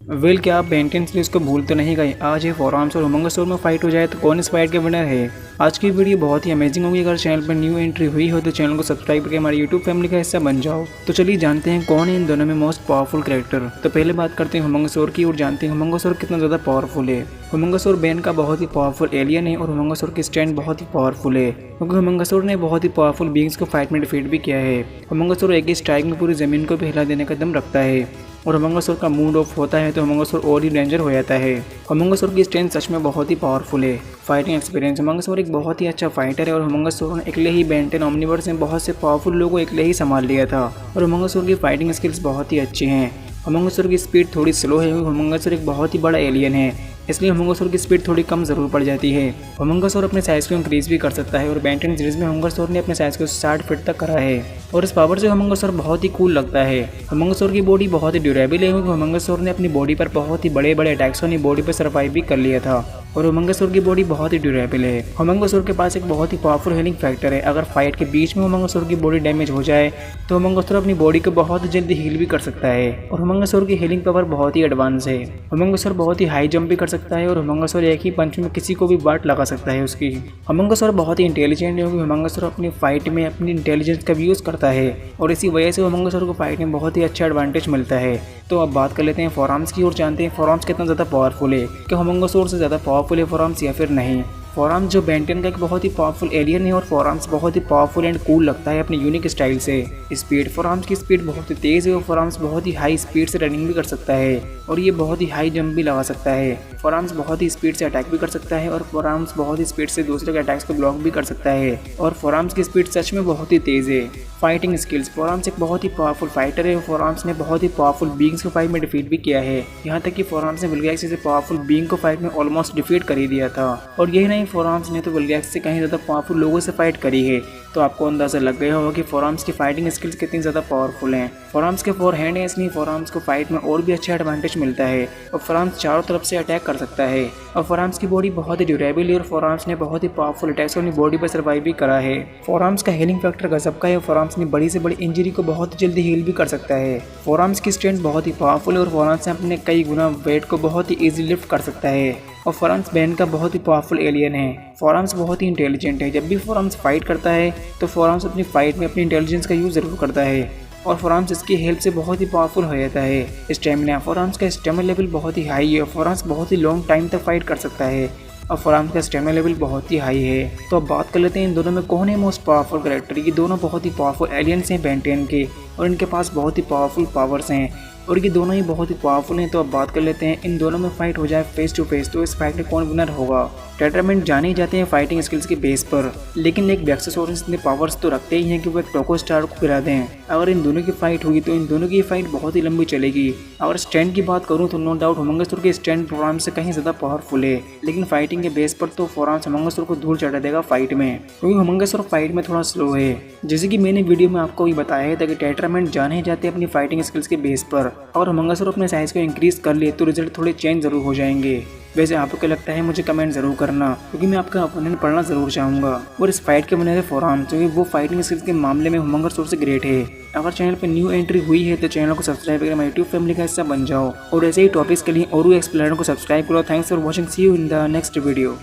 क्या आप Ben Ten series को भूल तो नहीं गए। आज ये फोरआर्म्स और हुमंगसोर में फाइट हो जाए तो कौन इस फाइट के विनर है। आज की वीडियो बहुत ही अमेजिंग होगी। अगर चैनल पर न्यू एंट्री हुई हो तो चैनल को सब्सक्राइब करके हमारे यूट्यूब फैमिली का हिस्सा बन जाओ। तो चलिए जानते हैं कौन है इन दोनों में मोस्ट पावरफुल कैरेक्टर। तो पहले बात करते हैं हुमंगसोर की और जानते हैं हुमंगसोर कितना ज़्यादा पावरफुल है। हुमंगसोर बैन का बहुत ही पावरफुल एलियन है और हुमंगसोर की स्टैंड बहुत ही पावरफुल है क्योंकि हुमंगसोर ने बहुत ही पावरफुल बींग्स को फाइट में डिफीट भी किया है। हुमंगसोर एक ही स्ट्राइक में पूरी ज़मीन को भी हिला देने का दम रखता है और हुमंगसोर का मूड ऑफ होता है तो हुमंगसोर और ही डेंजर हो जाता है। हुमंगसोर की स्ट्रेंथ सच में बहुत ही पावरफुल है। फाइटिंग एक्सपीरियंस, हुमंगसोर एक बहुत ही अच्छा फाइटर है और हुमंगसोर ने अकेले ही बेंटेन ओमनिवर्स में बहुत से पावरफुल लोगों को अकेले ही संभाल लिया था और हुमंगसोर की फाइटिंग स्किल्स बहुत ही अच्छी हैं। हुमंगसोर की स्पीड थोड़ी स्लो है क्योंकि हुमंगसोर एक बहुत ही बड़ा एलियन है, इसलिए हुमंगसोर की स्पीड थोड़ी कम ज़रूर पड़ जाती है। हुमंगसोर अपने साइज़ को इंक्रीज़ भी कर सकता है और बेंटेन सीरीज में हुमंगसोर ने अपने साइज़ को 60 फीट तक करा है और इस पावर से हुमंगसोर बहुत ही कूल लगता है। हुमंगसोर की बॉडी बहुत ही ड्यूरेबल है क्योंकि हुमंगसोर ने अपनी बॉडी पर बहुत ही बड़े बड़े अटैक्स अपनी बॉडी पर सर्वाइव भी कर लिया था और हुमंगसोर की बॉडी बहुत ही ड्यूरेबल है। हुमंगसोर के पास एक बहुत ही पावरफुल हीलिंग फैक्टर है। अगर फाइट के बीच में हुमंगसोर की बॉडी डैमेज हो जाए तो हुमंगसोर अपनी बॉडी को बहुत जल्दी हील भी कर सकता है और हुमंगसोर की हीलिंग पावर बहुत ही एडवांस है। हुमंगसोर बहुत ही हाई जंप भी कर सकता है और हुमंगसोर एक ही पंच में किसी को भी वाट लगा सकता है उसकी। हुमंगसोर बहुत ही इंटेलिजेंट है क्योंकि हुमंगसोर अपनी फाइट में अपनी इंटेलिजेंस का भी यूज़ करता है और इसी वजह से हुमंगसोर को फाइट में बहुत ही अच्छा एडवांटेज मिलता है। तो अब बात कर लेते हैं फोरआर्म्स की और जानते हैं फोरआर्म्स कितना ज़्यादा पावरफुल है। क्या हुमंगसोर से ज़्यादा पावरफुल है फोरआर्म्स या फिर नहीं। फोरआर्म्स जो बेंटेन का एक बहुत ही पावरफुल एलियन है और फोरआर्म्स बहुत ही पावरफुल एंड कूल लगता है अपने यूनिक स्टाइल से। स्पीड, फोरआर्म्स की स्पीड बहुत ही तेज़ है और फोरआर्म्स बहुत ही हाई स्पीड से रनिंग भी कर सकता है और ये बहुत ही हाई जंप भी लगा सकता है। फोरआर्म्स बहुत ही स्पीड से अटैक भी कर सकता है और फोरआर्म्स बहुत ही स्पीड से दूसरे के अटैक्स को ब्लॉक भी कर सकता है और फोरआर्म्स की स्पीड सच में बहुत ही तेज़ है। फाइटिंग स्किल्स, फोरआर्म्स एक बहुत ही पावरफुल फाइटर है और फोरआर्म्स ने बहुत ही पावरफुल बींग्स को फाइट में डिफीट भी किया है। यहाँ तक कि फोरआर्म्स ने वुल्गैक्स से पावरफुल बींग को फाइट में ऑलमोस्ट डिफीट कर ही दिया था और यही नहीं, फोरआर्म्स ने तो वुल्गैक्स से कहीं ज़्यादा पावरफुल लोगों से फाइट करी है। तो आपको अंदाज़ा लग गया होगा कि फोरआर्म्स की फाइटिंग स्किल्स कितनी ज़्यादा पावरफुल हैं। फोरआर्म्स के 4 हैंड है, इसलिए फोरआर्म्स को फाइट में और भी अच्छा एडवांटेज मिलता है और फोरआर्म्स चारों तरफ से अटैक कर सकता है और फोरआर्म्स की बॉडी बहुत ही ड्यूरेबल है और फोरआर्म्स ने बहुत ही पावरफुल अटैक्स अपनी बॉडी पर सर्वाइव भी करा है। फोरआर्म्स का हीलिंग फैक्टर गजब का है और फोरआर्म्स ने बड़ी से बड़ी इंजरी को बहुत जल्दी हील भी कर सकता है। फोरआर्म्स की स्ट्रेंथ बहुत ही पावरफुल है और फोरआर्म्स अपने कई गुना वेट को बहुत ही ईजी लिफ्ट कर सकता है और फोरआर्म्स बैन का बहुत ही पावरफुल एलियन है। फोरआर्म्स बहुत ही इंटेलिजेंट है। जब भी फोरआर्म्स फाइट करता है तो फोरआर्म्स अपनी फाइट में अपनी इंटेलिजेंस का यूज़ ज़रूर करता है और फोरआर्म्स इसकी हेल्प से बहुत ही पावरफुल हो जाता है। स्टेमिना, फोरआर्म्स का स्टेमिना लेवल बहुत ही हाई है और फोरआर्म्स बहुत ही लॉन्ग टाइम तक फाइट कर सकता है और फोरआर्म्स का स्टेमिना लेवल बहुत ही हाई है। तो अब बात कर लेते हैं इन दोनों में कौन है मोस्ट पावरफुल कैरेक्टर। ये दोनों बहुत ही पावरफुल एलियंस हैं बेंटेन के और इनके पास बहुत ही पावरफुल पावर्स हैं और ये दोनों ही बहुत ही पावरफुल हैं। तो अब बात कर लेते हैं इन दोनों में फाइट हो जाए फेस टू फेस तो इस फाइट में कौन विनर होगा। टेट्रामेंट जाने जाते हैं फाइटिंग स्किल्स के बेस पर, लेकिन एक वेक्सासोरस इतने पावर्स तो रखते ही हैं कि वो एक टोको स्टार को गिरा दें। अगर इन दोनों की फाइट हुई तो इन दोनों की फाइट बहुत ही लंबी चलेगी। अगर स्टैंड की बात करूं तो नो डाउट हुमंगसोर के स्टैंड फोरआर्म्स से कहीं ज़्यादा पावरफुल है, लेकिन फाइटिंग के बेस पर तो फोरआर्म्स हुमंगसोर को धूल चढ़ा देगा फाइट में क्योंकि हुमंगसोर फाइट में थोड़ा स्लो है। जैसे कि मैंने वीडियो में आपको भी बताया था कि टेट्रामेंट जाने जाते अपनी फाइटिंग स्किल्स के बेस पर। अगर हुमंगसोर अपने साइज को इंक्रीज कर ले तो रिजल्ट थोड़े चेंज जरूर हो जाएंगे। वैसे आपको क्या लगता है मुझे कमेंट जरूर करना क्योंकि मैं आपका ओपिनियन पढ़ना जरूर चाहूँगा। और इस फाइट के विनर है फोरआर्म्स क्योंकि वो फाइटिंग स्किल्स के मामले में हुमंगसोर से ग्रेट है। अगर चैनल पर न्यू एंट्री हुई है तो चैनल को सब्सक्राइब करके हमारे यूट्यूब फैमिली का हिस्सा बन जाओ और ऐसे ही टॉपिक्स के लिए और एक्सप्लेनर को सब्सक्राइब करो। Thanks for watching, see you in the next video.